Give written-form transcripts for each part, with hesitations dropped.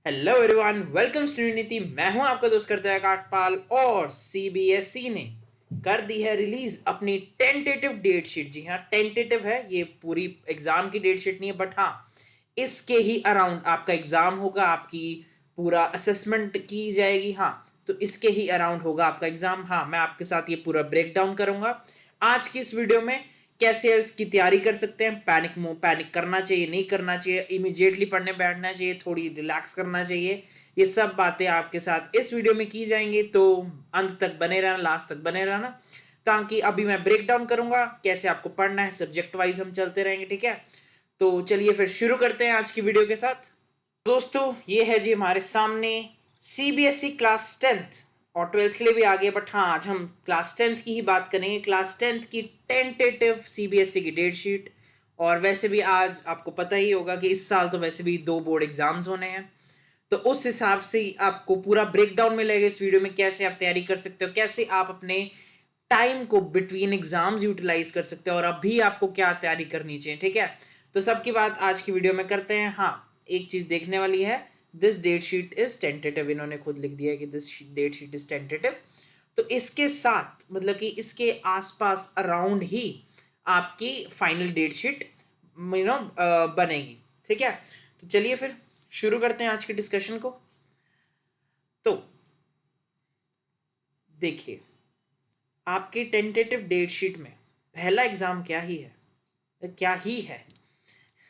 Hello everyone, welcome to नीति। मैं हूं आपका दोस्त करता है काटपाल। और सीबीएसई ने कर दी है रिलीज अपनी टेंटेटिव डेट शीट। जी हाँ, टेंटेटिव है, ये पूरी एग्जाम की डेट शीट नहीं है, बट हाँ इसके ही अराउंड आपका एग्जाम होगा, आपकी पूरा असेसमेंट की जाएगी। हाँ, तो इसके ही अराउंड होगा आपका एग्जाम। हाँ, मैं आपके साथ ये पूरा ब्रेक डाउन करूंगा आज की इस वीडियो में। कैसे इसकी तैयारी कर सकते हैं, पैनिक करना चाहिए, नहीं करना चाहिए, इमीडिएटली पढ़ने बैठना चाहिए, थोड़ी रिलैक्स करना चाहिए, ये सब बातें आपके साथ इस वीडियो में की जाएंगी। तो अंत तक बने रहना, लास्ट तक बने रहना, ताकि अभी मैं ब्रेक डाउन करूंगा कैसे आपको पढ़ना है, सब्जेक्ट वाइज हम चलते रहेंगे, ठीक है। तो चलिए फिर शुरू करते हैं आज की वीडियो के साथ। दोस्तों, ये है जी हमारे सामने सीबीएसई क्लास 10th और 12th के लिए भी आ गया, बट हाँ आज हम क्लास 10th की ही बात करेंगे। क्लास 10th की टेंटेटिव सीबीएसई की डेट शीट। और वैसे भी आज आपको पता ही होगा कि इस साल तो वैसे भी 2 बोर्ड एग्जाम्स होने हैं, तो उस हिसाब से ही आपको पूरा ब्रेकडाउन मिलेगा इस वीडियो में, कैसे आप तैयारी कर सकते हो, कैसे आप अपने टाइम को बिटवीन एग्जाम्स यूटिलाइज कर सकते हो, और अभी आपको क्या तैयारी करनी चाहिए, ठीक है। तो सबकी बात आज की वीडियो में करते हैं। हाँ, एक चीज देखने वाली है, this date sheet is tentative. इन्होंने खुद लिख दिया है कि this date sheet is tentative. तो इसके साथ मतलब कि इसके आसपास अराउंड ही आपकी फाइनल डेट शीट बनेगी, ठीक है। तो चलिए फिर शुरू करते हैं आज के डिस्कशन को। तो देखिए, आपकी टेंटेटिव डेट शीट में पहला एग्जाम क्या ही है, क्या ही है।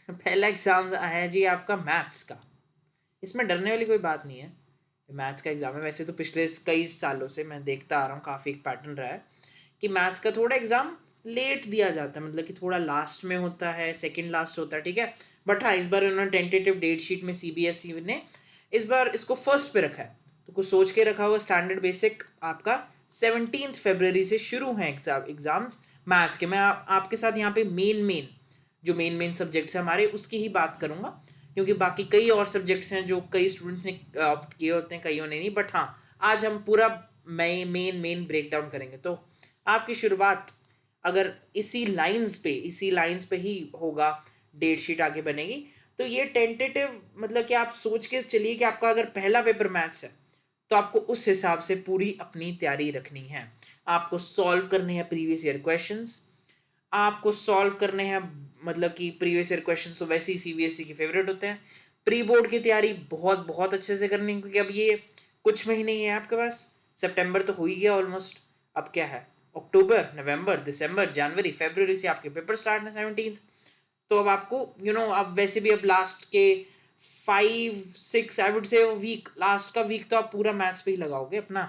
पहला एग्जाम है जी आपका मैथ्स का। इसमें डरने वाली कोई बात नहीं है, मैथ्स का एग्जाम है। वैसे तो पिछले कई सालों से मैं देखता आ रहा हूँ, काफ़ी एक पैटर्न रहा है कि मैथ्स का थोड़ा एग्जाम लेट दिया जाता है, मतलब कि थोड़ा लास्ट में होता है, सेकंड लास्ट होता है, ठीक है। बट हाँ, इस बार उन्होंने टेंटेटिव डेट शीट में सीबीएसई ने इस बार इसको फर्स्ट पे रखा है, तो कुछ सोच के रखा हुआ। स्टैंडर्ड बेसिक आपका 17 फरवरी से शुरू है एग्जाम्स मैथ्स के। मैं आपके साथ यहाँ पे मेन सब्जेक्ट्स हैं हमारे, उसकी ही बात करूंगा, क्योंकि बाकी कई और सब्जेक्ट्स हैं जो कई स्टूडेंट्स ने ऑप्ट किए होते हैं, कईयों ने नहीं। बट हाँ, आज हम पूरा मेन ब्रेक डाउन करेंगे। तो आपकी शुरुआत अगर इसी लाइंस पे ही होगा, डेट शीट आगे बनेगी। तो ये टेंटेटिव मतलब कि आप सोच के चलिए कि आपका अगर पहला पेपर मैथ्स है, तो आपको उस हिसाब से पूरी अपनी तैयारी रखनी है। आपको सॉल्व करने हैं प्रीवियस ईयर क्वेश्चंस, आपको सॉल्व करने हैं, मतलब कि प्रीवियस ईयर क्वेश्चंस तो वैसे ही सीबीएसई के फेवरेट होते हैं। प्री बोर्ड की तैयारी बहुत बहुत अच्छे से करनी है, क्योंकि अब ये कुछ महीने ही है आपके पास। सितंबर तो हो ही गया ऑलमोस्ट, अब क्या है, अक्टूबर, नवंबर, दिसंबर, जनवरी, फरवरी से आपके पेपर स्टार्ट है 17th। तो अब आपको अब वैसे भी अब लास्ट के 5 6 I would say week, last का वीक तो आप पूरा मैथ्स पे ही लगाओगे अपना।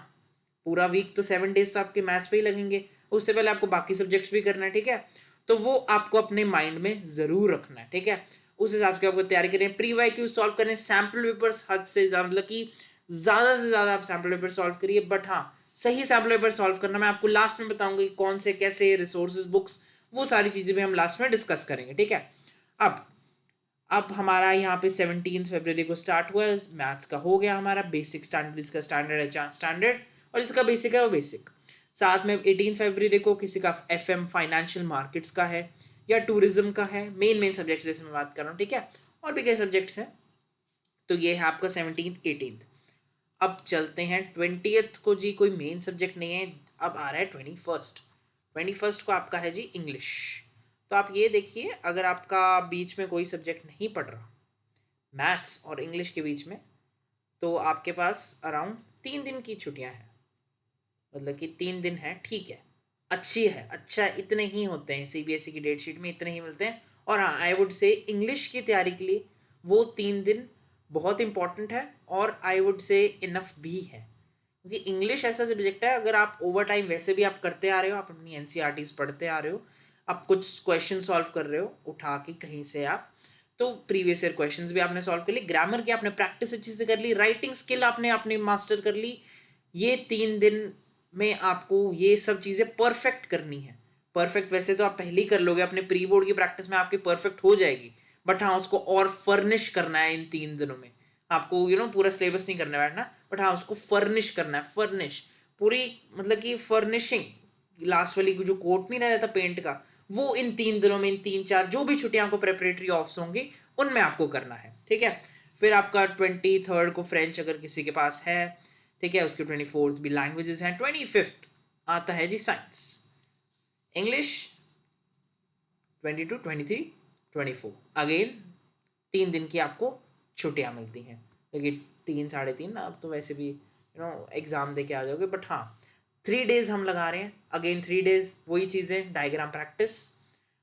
पूरा वीक तो 7 डेज तो आपके मैथ्स पे ही लगेंगे। उससे पहले आपको बाकी सब्जेक्ट्स भी करना है, ठीक है। तो वो आपको अपने माइंड में जरूर रखना है, ठीक है। उस हिसाब से आपको तैयारी करें, प्री वाई क्यू सॉल्व करें, सैम्पल पेपर्स हद से ज्यादा, मतलब कि ज्यादा से ज्यादा आप सैम्पल पेपर सॉल्व करिए। बट हाँ, सही सैम्पल पेपर सॉल्व करना मैं आपको लास्ट में बताऊंगा कि कौन से कैसे रिसोर्सेज, बुक्स, वो सारी चीजें भी हम लास्ट में डिस्कस करेंगे, ठीक है। अब अब हमारा यहाँ पे 17 फरवरी को स्टार्ट हुआ, मैथ्स का हो गया हमारा बेसिक स्टैंडर्ड, इसका स्टैंडर्ड है स्टैंडर्ड, और इसका बेसिक है वो बेसिक। साथ में 18 फरवरी को किसी का एफएम फाइनेंशियल मार्केट्स का है, या टूरिज्म का है। मेन सब्जेक्ट्स जैसे मैं बात कर रहा हूँ, ठीक है। और भी कई सब्जेक्ट्स हैं। तो ये है आपका 17th 18th। अब चलते हैं 20th को जी, कोई मेन सब्जेक्ट नहीं है। अब आ रहा है 21st को आपका है जी इंग्लिश। तो आप ये देखिए, अगर आपका बीच में कोई सब्जेक्ट नहीं पढ़ रहा मैथ्स और इंग्लिश के बीच में, तो आपके पास अराउंड 3 दिन की छुट्टियां हैं, मतलब कि 3 दिन है, ठीक है, अच्छी है, अच्छा इतने ही होते हैं सीबीएसई की डेट शीट में, इतने ही मिलते हैं। और हाँ, आई वुड से इंग्लिश की तैयारी के लिए वो 3 दिन बहुत इंपॉर्टेंट है, और आई वुड से इनफ भी है, क्योंकि इंग्लिश ऐसा सब्जेक्ट है, अगर आप ओवर टाइम वैसे भी आप करते आ रहे हो, आप अपनी एनसीईआरटीज पढ़ते आ रहे हो, आप कुछ क्वेश्चन सॉल्व कर रहे हो उठा के कहीं से आप, तो प्रीवियस ईयर क्वेश्चंस भी आपने सॉल्व कर ली, ग्रामर की आपने प्रैक्टिस अच्छे से कर ली, राइटिंग स्किल आपने अपनी मास्टर कर ली। ये 3 दिन में आपको ये सब चीज़ें परफेक्ट करनी है। परफेक्ट वैसे तो आप पहले ही कर लोगे, अपने प्री बोर्ड की प्रैक्टिस में आपकी परफेक्ट हो जाएगी, बट हाँ उसको और फर्निश करना है इन 3 दिनों में। आपको पूरा सिलेबस नहीं करना बैठना, बट हाँ उसको फर्निश करना है, फर्निश पूरी, मतलब कि फर्निशिंग, लास्ट वाली जो कोट नहीं रह जाता पेंट का, वो इन 3 दिनों में, इन 3 4 जो भी छुट्टियां को प्रेपरेटरी ऑफ्स होंगी, उनमें आपको करना है, ठीक है। फिर आपका 23rd को फ्रेंच अगर किसी के पास है, ठीक है, उसके 24th भी लैंग्वेजेस हैं। 25th आता है जी साइंस। इंग्लिश 22, 23, 24 अगेन 3 दिन की आपको छुट्टियां मिलती हैं, लेकिन 3 साढ़े 3 अब तो वैसे भी एग्ज़ाम दे के आ जाओगे, बट हाँ 3 days हम लगा रहे हैं। अगेन 3 days वही चीज़ें, डायग्राम प्रैक्टिस,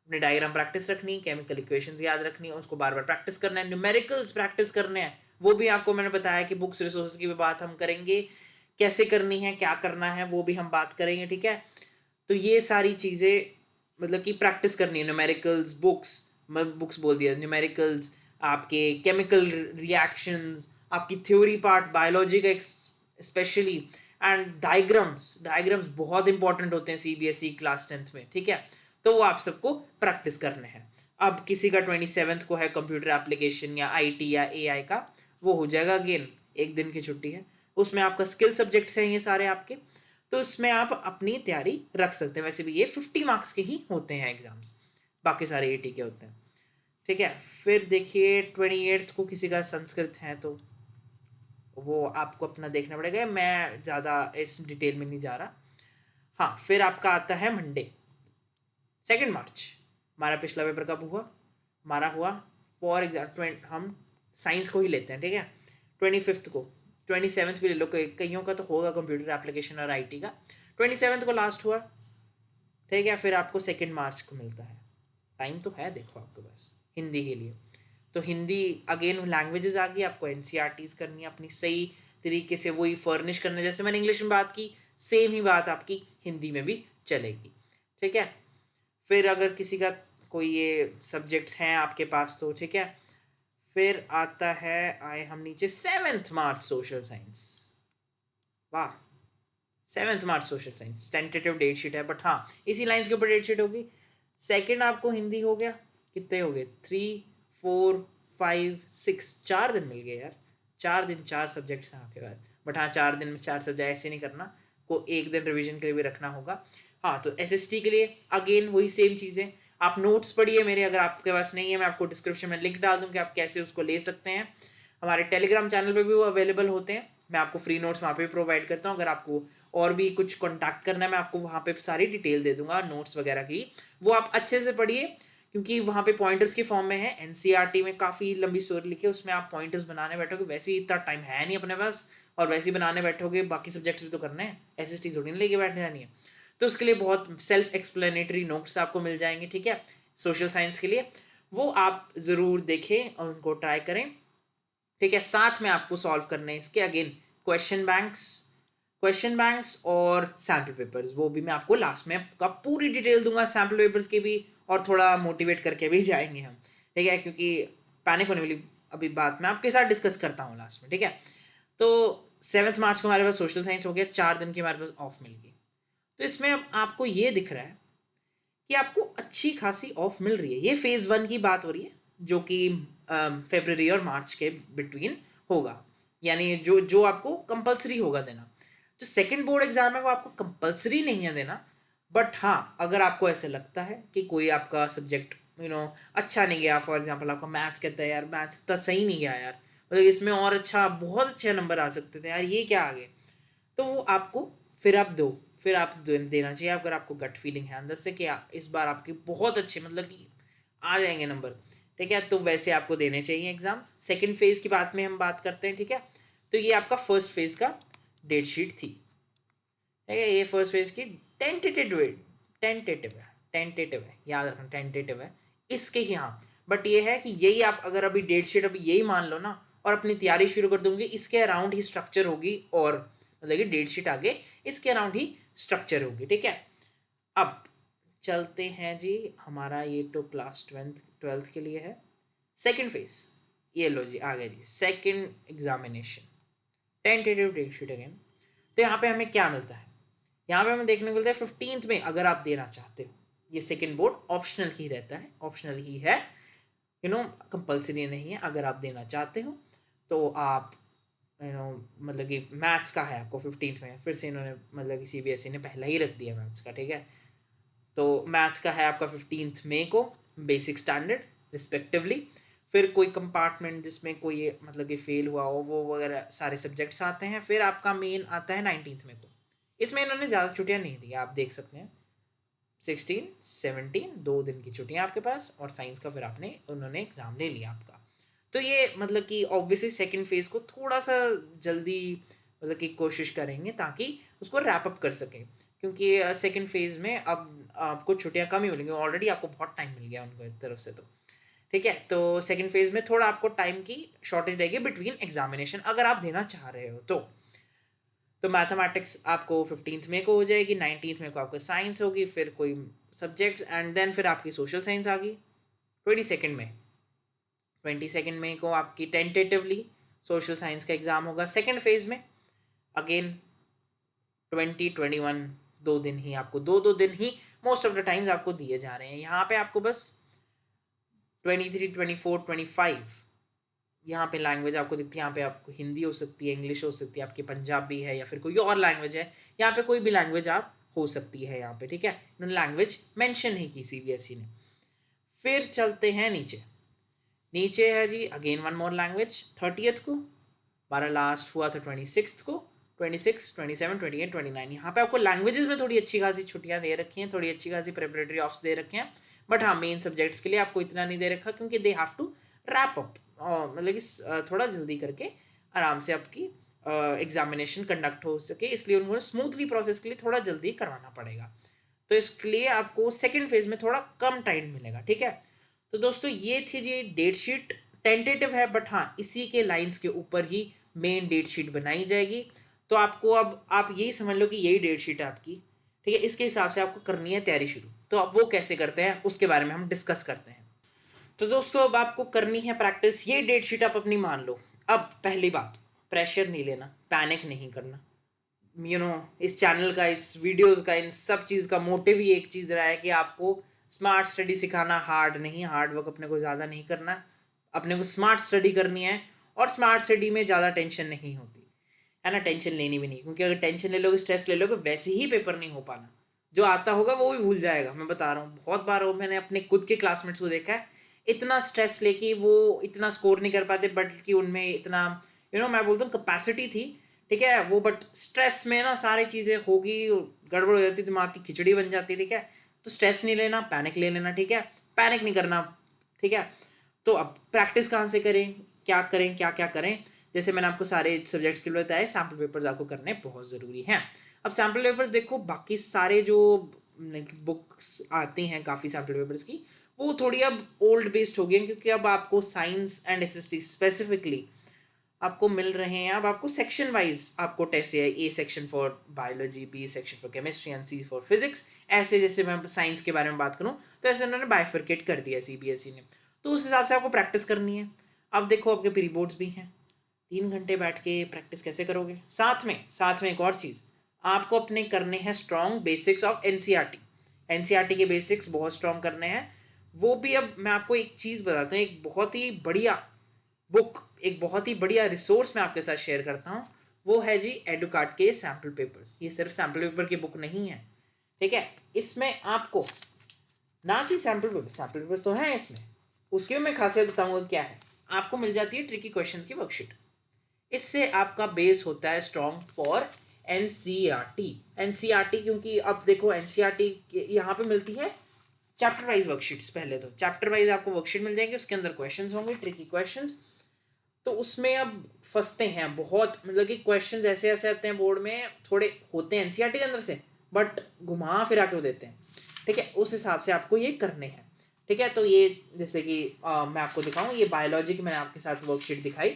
अपने डायग्राम प्रैक्टिस रखनी, केमिकल इक्वेशंस याद रखनी, उसको बार बार प्रैक्टिस करना है, न्यूमेरिकल्स प्रैक्टिस करने हैं। वो भी आपको मैंने बताया कि बुक्स रिसोर्स की भी बात हम करेंगे, कैसे करनी है, क्या करना है, वो भी हम बात करेंगे, ठीक है। तो ये सारी चीज़ें मतलब कि प्रैक्टिस करनी है, न्यूमेरिकल्स, बुक्स बोल दिया, न्यूमेरिकल्स, आपके केमिकल रिएक्शंस, आपकी थ्योरी पार्ट बायोलॉजी का स्पेशली, एंड डायग्राम्स बहुत इंपॉर्टेंट होते हैं सीबीएसई क्लास 10th में, ठीक है। तो वो आप सबको प्रैक्टिस करने हैं। अब किसी का 27th को है कंप्यूटर एप्लीकेशन या आईटी या एआई का, वो हो जाएगा अगेन, 1 दिन की छुट्टी है, उसमें आपका स्किल सब्जेक्ट्स हैं ये सारे आपके, तो इसमें आप अपनी तैयारी रख सकते हैं। वैसे भी ये 50 मार्क्स के ही होते हैं एग्जाम्स, बाकी सारे 80 के होते हैं, ठीक है। फिर देखिए 28th को किसी का संस्कृत है तो वो आपको अपना देखना पड़ेगा, मैं ज़्यादा इस डिटेल में नहीं जा रहा। हाँ, फिर आपका आता है मंडे 2 मार्च। हमारा पिछला पेपर कब हुआ? हमारा हुआ फॉर एग्जाम्पल, हम साइंस को ही लेते हैं, ठीक है, 25th को। 27th भी ले लो, कईयों का तो होगा कंप्यूटर एप्लीकेशन और आईटी का। 27th को लास्ट हुआ, ठीक है। फिर आपको 2 मार्च को मिलता है, टाइम तो है देखो आपके पास हिंदी के लिए। तो हिंदी अगेन लैंग्वेजेस आ गई, आपको एनसीईआरटीज करनी है अपनी सही तरीके से, वही फर्निश करने, जैसे मैंने इंग्लिश में बात की सेम ही बात आपकी हिंदी में भी चलेगी, ठीक है। फिर अगर किसी का कोई ये सब्जेक्ट्स हैं आपके पास तो ठीक है। फिर आता है, आए हम नीचे, 7 मार्च सोशल साइंस। वाह, 7 March social science tentative date sheet है, बट हाँ इसी लाइन्स के ऊपर डेट शीट होगी। सेकंड आपको हिंदी हो गया, कितने हो गए, 3, 4, 5, 6, 4 दिन मिल गए यार। 4 दिन 4 सब्जेक्ट्स हैं आपके पास, बट हाँ 4 दिन में 4 सब्जेक्ट ऐसे नहीं करना, को 1 दिन रिवीजन के लिए भी रखना होगा। हाँ, तो एसएसटी के लिए अगेन वही सेम चीज़ें, आप नोट्स पढ़िए मेरे, अगर आपके पास नहीं है मैं आपको डिस्क्रिप्शन में लिंक डाल दूँ कि आप कैसे उसको ले सकते हैं। हमारे टेलीग्राम चैनल पे भी वो अवेलेबल होते हैं, मैं आपको फ्री नोट्स वहाँ पे भी प्रोवाइड करता हूँ। अगर आपको और भी कुछ कॉन्टैक्ट करना है, मैं आपको वहाँ पे सारी डिटेल दे दूंगा नोट्स वगैरह की, वो आप अच्छे से पढ़िए, क्योंकि वहाँ पे पॉइंटर्स के फॉर्म में है। एनसीईआरटी में काफ़ी लंबी स्टोरी लिखी है, उसमें आप पॉइंटर्स बनाने बैठोगे, वैसे ही इतना टाइम है नहीं अपने पास, और वैसे ही बनाने बैठोगे बाकी सब्जेक्ट्स भी तो करने हैं, एसएसटी थोड़ी नहीं लेके बैठने जानी है। तो उसके लिए बहुत सेल्फ एक्सप्लेनेटरी नोट्स आपको मिल जाएंगे, ठीक है, सोशल साइंस के लिए, वो आप ज़रूर देखें और उनको ट्राई करें, ठीक है। साथ में आपको सॉल्व करने हैं इसके अगेन क्वेश्चन बैंक्स और सैम्पल पेपर्स, वो भी मैं आपको लास्ट में आपका पूरी डिटेल दूंगा सैम्पल पेपर्स की भी, और थोड़ा मोटिवेट करके भी जाएंगे हम, ठीक है, क्योंकि पैनिक होने वाली अभी बात मैं आपके साथ डिस्कस करता हूँ लास्ट में, ठीक है। तो 7 मार्च को हमारे पास सोशल साइंस हो गया, 4 दिन की हमारे पास ऑफ मिल गई। तो इसमें अब आपको ये दिख रहा है कि आपको अच्छी खासी ऑफ मिल रही है, ये फेज़ 1 की बात हो रही है, जो कि फरवरी और मार्च के बिटवीन होगा, यानी जो जो आपको कंपलसरी होगा देना। जो सेकंड बोर्ड एग्जाम है वो आपको कंपलसरी नहीं है देना, बट हाँ अगर आपको ऐसे लगता है कि कोई आपका सब्जेक्ट अच्छा नहीं गया, फॉर एग्जांपल आपका मैथ्स कहता है यार मैथ्स इतना सही नहीं गया यार, मतलब इसमें और अच्छा बहुत अच्छे नंबर आ सकते थे यार, ये क्या आ गए, तो वो आपको फिर आप देना चाहिए, अगर आपको गट फीलिंग है अंदर से कि इस बार आपके बहुत अच्छे मतलब कि आ जाएंगे नंबर, ठीक है, तो वैसे आपको देने चाहिए एग्जाम्स। सेकंड फेज की बात में हम बात करते हैं, ठीक है। तो ये आपका फर्स्ट फेज का डेट शीट थी, ठीक है, ये फर्स्ट फेज की टेंटेटिव टेंटेटिव है, याद रखना टेंटेटिव है इसके ही, हाँ, बट ये है कि यही आप अगर अभी डेट शीट अभी यही मान लो ना और अपनी तैयारी शुरू कर दूंगी, इसके अराउंड ही स्ट्रक्चर होगी, और मतलब कि डेट शीट आगे इसके अराउंड ही स्ट्रक्चर होगी, ठीक है। अब चलते हैं जी, हमारा ये तो क्लास 12th के लिए है। सेकंड फेज, ये लो जी आ गया जी second examination, tentative date sheet again. तो यहाँ पे हमें क्या मिलता है, यहाँ पे हमें देखने को मिलता है 15th में अगर आप देना चाहते हो, ये सेकंड बोर्ड ऑप्शनल ही रहता है, ऑप्शनल ही है, कंपलसरी नहीं है, अगर आप देना चाहते हो तो आप मतलब कि मैथ्स का है आपको 15th में, फिर से इन्होंने मतलब कि सीबीएसई ने पहला ही रख दिया मैथ्स का, ठीक है। तो मैथ्स का है आपका 15th मई को, बेसिक स्टैंडर्ड रिस्पेक्टिवली। फिर कोई कंपार्टमेंट जिसमें कोई मतलब कि फेल हुआ हो वो वगैरह सारे सब्जेक्ट्स आते हैं। फिर आपका मेन आता है 19th में को। इसमें इन्होंने ज़्यादा छुट्टियाँ नहीं दी, आप देख सकते हैं 16 17 2 दिन की छुट्टियाँ आपके पास, और साइंस का फिर आपने उन्होंने एग्ज़ाम ले लिया आपका। तो ये मतलब कि ऑब्वियसली सेकंड फेज़ को थोड़ा सा जल्दी मतलब कि कोशिश करेंगे ताकि उसको रैप अप कर सकें, क्योंकि सेकंड फेज़ में अब आपको छुट्टियाँ कम ही मिलेंगी, ऑलरेडी आपको बहुत टाइम मिल गया उनकी तरफ से। तो ठीक है, तो सेकंड फेज़ में थोड़ा आपको टाइम की शॉर्टेज रहेगी बिटवीन एग्जामिनेशन, अगर आप देना चाह रहे हो तो मैथमेटिक्स आपको 15th में को हो जाएगी, 19th में को आपको साइंस होगी, फिर कोई सब्जेक्ट्स, एंड देन फिर आपकी सोशल साइंस आ गई 22nd में। 22nd में को आपकी टेंटेटिवली सोशल साइंस का एग्ज़ाम होगा सेकेंड फेज़ में। अगेन 20 21 दो दिन ही आपको, दो दिन ही मोस्ट ऑफ द टाइम्स आपको दिए जा रहे हैं। यहाँ पे आपको बस 23 24 25 यहाँ पे लैंग्वेज आपको दिखती है, यहाँ पे आपको हिंदी हो सकती है, इंग्लिश हो सकती है, आपकी पंजाबी है, या फिर कोई और लैंग्वेज है, यहाँ पे कोई भी लैंग्वेज आप हो सकती है यहाँ पे, ठीक है। इन्होंने लैंग्वेज मेंशन ही की सीबीएसई ने। फिर चलते हैं नीचे। नीचे है जी again one more language 30th को, हमारा लास्ट हुआ था 26th को, 26 27 28 29। यहाँ पे आपको लैंग्वेजेस में थोड़ी अच्छी खासी छुट्टियाँ दे रखी हैं, थोड़ी अच्छी खासी प्रिपरेटरी ऑफ्स दे रखे हैं, बट हाँ मेन सब्जेक्ट्स के लिए आपको इतना नहीं दे रखा, क्योंकि they have to wrap up, मतलब कि थोड़ा जल्दी करके आराम से आपकी एग्जामिनेशन कंडक्ट हो सके, इसलिए उन्होंने स्मूथली प्रोसेस के लिए थोड़ा जल्दी करवाना पड़ेगा। तो इसके लिए आपको सेकेंड फेज में थोड़ा कम टाइम मिलेगा, ठीक है। तो दोस्तों ये थी जी डेट शीट, टेंटेटिव है, बट हाँ इसी के लाइंस के ऊपर ही मेन डेट शीट बनाई जाएगी। तो आपको अब आप यही समझ लो कि यही डेट शीट है आपकी, ठीक है। इसके हिसाब से आपको करनी है तैयारी शुरू। तो अब वो कैसे करते हैं उसके बारे में हम डिस्कस करते हैं। तो दोस्तों अब आपको करनी है प्रैक्टिस, ये डेट शीट आप अपनी मान लो। अब पहली बात, प्रेशर नहीं लेना, पैनिक नहीं करना। इस चैनल का, इस वीडियोस का, इन सब चीज़ का मोटिव ही एक चीज़ रहा है कि आपको स्मार्ट स्टडी सिखाना, हार्ड नहीं, हार्ड वर्क अपने को ज़्यादा नहीं करना, अपने को स्मार्ट स्टडी करनी है। और स्मार्ट स्टडी में ज़्यादा टेंशन नहीं होती है ना, टेंशन लेनी भी नहीं, क्योंकि अगर टेंशन ले लोगे, स्ट्रेस ले लोगे, वैसे ही पेपर नहीं हो पाना। जो आता होगा वो भी भूल जाएगा, मैं बता रहा हूँ, बहुत बार वो मैंने अपने खुद के क्लासमेट्स को देखा है, इतना स्ट्रेस लेके वो इतना स्कोर नहीं कर पाते, बट कि उनमें इतना मैं बोलता हूँ कैपेसिटी थी, ठीक है वो, बट स्ट्रेस में ना सारी चीज़ें होगी, गड़बड़ हो जाती, दिमाग की खिचड़ी बन जाती, ठीक है। तो स्ट्रेस नहीं लेना, पैनिक ले लेना, ठीक है, पैनिक नहीं करना, ठीक है। तो अब प्रैक्टिस कहाँ से करें, क्या करें, क्या क्या करें। जैसे मैंने आपको सारे सब्जेक्ट्स के लिए बताया, सैम्पल पेपर्स आपको करने बहुत ज़रूरी हैं। अब सैम्पल पेपर्स देखो, बाकी सारे जो बुक्स आती हैं काफ़ी सैम्पल पेपर्स की, वो थोड़ी अब ओल्ड बेस्ड हो गई हैं, क्योंकि अब आपको साइंस एंड एसएसटी स्पेसिफिकली आपको मिल रहे हैं। अब आपको सेक्शन वाइज आपको टेस्ट है, A section for biology, B section for chemistry and C for physics. ऐसे जैसे मैं साइंस के बारे में बात करूँ तो ऐसे उन्होंने बाइफर्केट कर दिया सीबीएसई ने, तो उस हिसाब से आपको प्रैक्टिस करनी है। अब देखो आपके प्री बोर्ड्स भी हैं, 3 घंटे बैठ के प्रैक्टिस कैसे करोगे। साथ में एक और चीज़ आपको अपने करने हैं, strong basics of NCERT. NCERT के बेसिक्स बहुत स्ट्रॉन्ग करने हैं। वो भी अब मैं आपको एक चीज़ बताता हूँ, एक बहुत ही बढ़िया बुक, एक बहुत ही बढ़िया रिसोर्स मैं आपके साथ शेयर करता हूँ। वो है जी एडुकार्ट के सैम्पल पेपर्स। ये सिर्फ सैम्पल पेपर की बुक नहीं है, ठीक है। इसमें आपको ना कि सैम्पल पेपर तो है इसमें, उसकी भी मैं खासियत बताऊंगा क्या है। आपको मिल जाती है ट्रिकी क्वेश्चंस की वर्कशीट। इससे आपका बेस होता है स्ट्रॉन्ग फॉर एनसीईआरटी। एनसीईआरटी क्योंकि अब देखो एनसीईआरटी यहाँ पे मिलती है चैप्टर वाइज वर्कशीट्स। पहले तो चैप्टर वाइज आपको वर्कशीट मिल जाएंगे, उसके अंदर क्वेश्चंस होंगे, ट्रिकी क्वेश्चंस। तो उसमें अब फंसते हैं बहुत, मतलब कि क्वेश्चंस ऐसे ऐसे आते हैं बोर्ड में, थोड़े होते हैं एनसीईआरटी के अंदर से, बट घुमा फिरा के वो देते हैं, ठीक है। उस हिसाब से आपको ये करने हैं, ठीक है। तो ये जैसे कि मैं आपको दिखाऊं, ये बायोलॉजी की मैंने आपके साथ वर्कशीट दिखाई,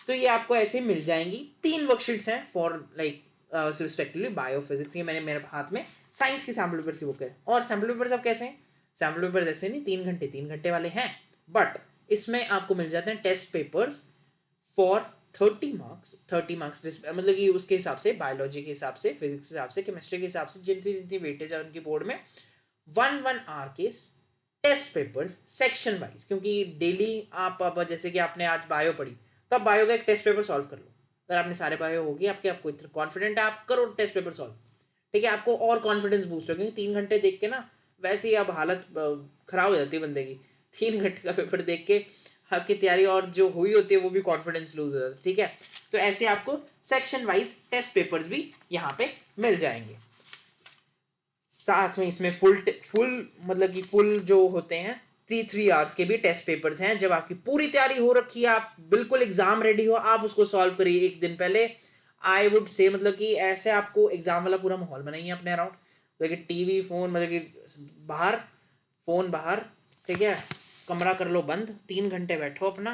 तो ये आपको ऐसे मिल जाएंगी। 3 वर्कशीट्स हैं for like respectively bio physics. ये मैंने मेरे हाथ में साइंस की सैम्पल पेपर्स की बुक है। और सैम्पल पेपर्स अब कैसे हैं, सैम्पल पेपर्स ऐसे नहीं 3 घंटे वाले हैं, बट इसमें आपको मिल जाते हैं टेस्ट पेपर्स फॉर 30 मार्क्स मतलब कि उसके हिसाब से, बायोलॉजी के हिसाब से, फिजिक्स के हिसाब से, केमिस्ट्री के हिसाब से, जितनी जितनी वेटेज है उनकी बोर्ड में 1 1 आवर के टेस्ट पेपर्स सेक्शन वाइज। क्योंकि डेली आप अब जैसे कि आपने आज बायो पढ़ी, तो आप बायो का एक टेस्ट पेपर सॉल्व कर लो। अगर आपने सारे बायो होगी आपके, आपको इतना कॉन्फिडेंट है, आप करो टेस्ट पेपर सॉल्व, ठीक है। आपको और कॉन्फिडेंस बूस्ट हो, क्योंकि 3 घंटे देख के ना वैसे ही अब हालत खराब हो जाती है बंदे की। 3 घंटे का पेपर देख के आपकी तैयारी और जो हुई होती है वो भी कॉन्फिडेंस लूज हो जाता है, ठीक है। तो ऐसे आपको सेक्शन वाइज टेस्ट पेपर्स भी यहाँ पे मिल जाएंगे। साथ में इसमें फुल मतलब कि फुल जो होते हैं 3 आवर्स के भी टेस्ट पेपर्स हैं। जब आपकी पूरी तैयारी हो रखी है, आप बिल्कुल एग्जाम रेडी हो, आप उसको सॉल्व करिए एक दिन पहले। आई वुड से मतलब कि ऐसे आपको एग्जाम वाला पूरा माहौल बनाइए अपने अराउंड, मतलब कि टीवी फोन मतलब कि बाहर, फोन बाहर, ठीक है। कमरा कर लो बंद, 3 घंटे बैठो अपना,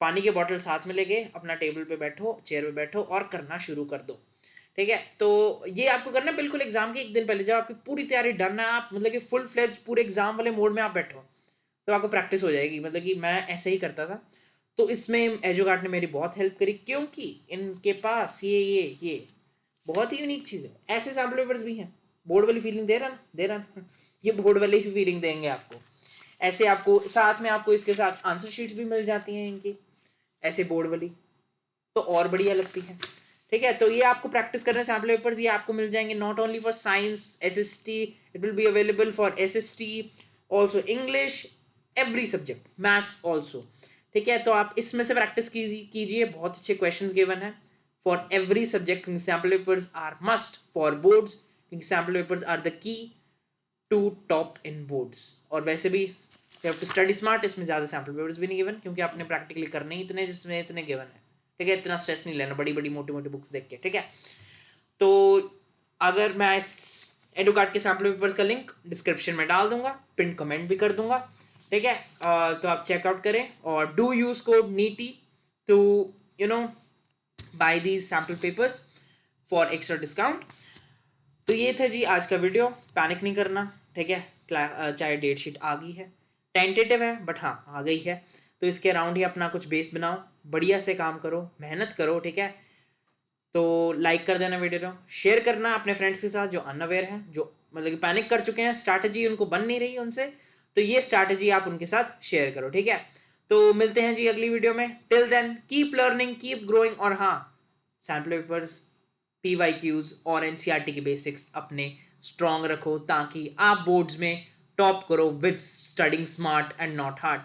पानी की बोतल साथ में लेके अपना टेबल पे बैठो, चेयर पे बैठो और करना शुरू कर दो, ठीक है। तो ये आपको करना है बिल्कुल एग्जाम के एक दिन पहले, जब आपकी पूरी तैयारी डन है, आप मतलब कि फुल फ्लेज पूरे एग्जाम वाले मोड में आप बैठो, तो आपको प्रैक्टिस हो जाएगी। मतलब कि मैं ऐसे ही करता था, तो इसमें एजुकार्ट ने मेरी बहुत हेल्प करी, क्योंकि इनके पास ये बहुत ही यूनिक चीज़ है। ऐसे सैम्पल पेपर्स भी हैं, बोर्ड वाली फीलिंग दे रहा ना, दे रहा ना ये बोर्ड वाली ही फीलिंग देंगे आपको। ऐसे आपको साथ में आपको इसके साथ आंसर शीट्स भी मिल जाती हैं इनकी, ऐसे बोर्ड वाली, तो और बढ़िया लगती है, ठीक है। तो ये आपको प्रैक्टिस करने सैम्पल पेपर्स ये आपको मिल जाएंगे not only for science SST, it will be available for SST also, English, every subject, maths also, ठीक है। तो आप इसमें से प्रैक्टिस कीजिए, बहुत अच्छे क्वेश्चंस गिवन है for every subject. Sample papers are must for boards, sample papers are the key to top in boards. और वैसे भी you have to study smart, इसमें ज़्यादा सैम्पल पेपर्स भी नहीं गिवन, क्योंकि आपने प्रैक्टिकली करने ही इतने जिसमें इतने गिवन है, ठीक है। इतना स्ट्रेस नहीं लेना बड़ी बड़ी मोटी मोटी बुक्स देख के, ठीक है। तो अगर मैं इस एडुकार्ड के सैम्पल पेपर्स का लिंक डिस्क्रिप्शन में डाल दूंगा, पिन कमेंट भी कर दूंगा, ठीक है। तो आप चेकआउट करें और डू यूज कोड नीटी to you know buy these sample papers for extra discount. तो ये था जी आज का वीडियो, पैनिक नहीं करना, ठीक है। चाहे डेट शीट आ गई है, टेंटेटिव है बट हाँ आ गई है, तो इसके अराउंड ही अपना कुछ बेस बनाओ, बढ़िया से काम करो, मेहनत करो, ठीक है। तो लाइक कर देना वीडियो को, शेयर करना अपने फ्रेंड्स के साथ जो अनअवेयर हैं, जो मतलब कि पैनिक कर चुके हैं, स्ट्रैटेजी उनको बन नहीं रही उनसे, तो ये स्ट्रैटेजी आप उनके साथ शेयर करो, ठीक है। तो मिलते हैं जी अगली वीडियो में, till then keep learning, keep growing, और हाँ सैम्पल पेपर्स, PYQs और NCERT के बेसिक्स अपने स्ट्रॉन्ग रखो, ताकि आप बोर्ड्स में टॉप करो with studying smart and not hard.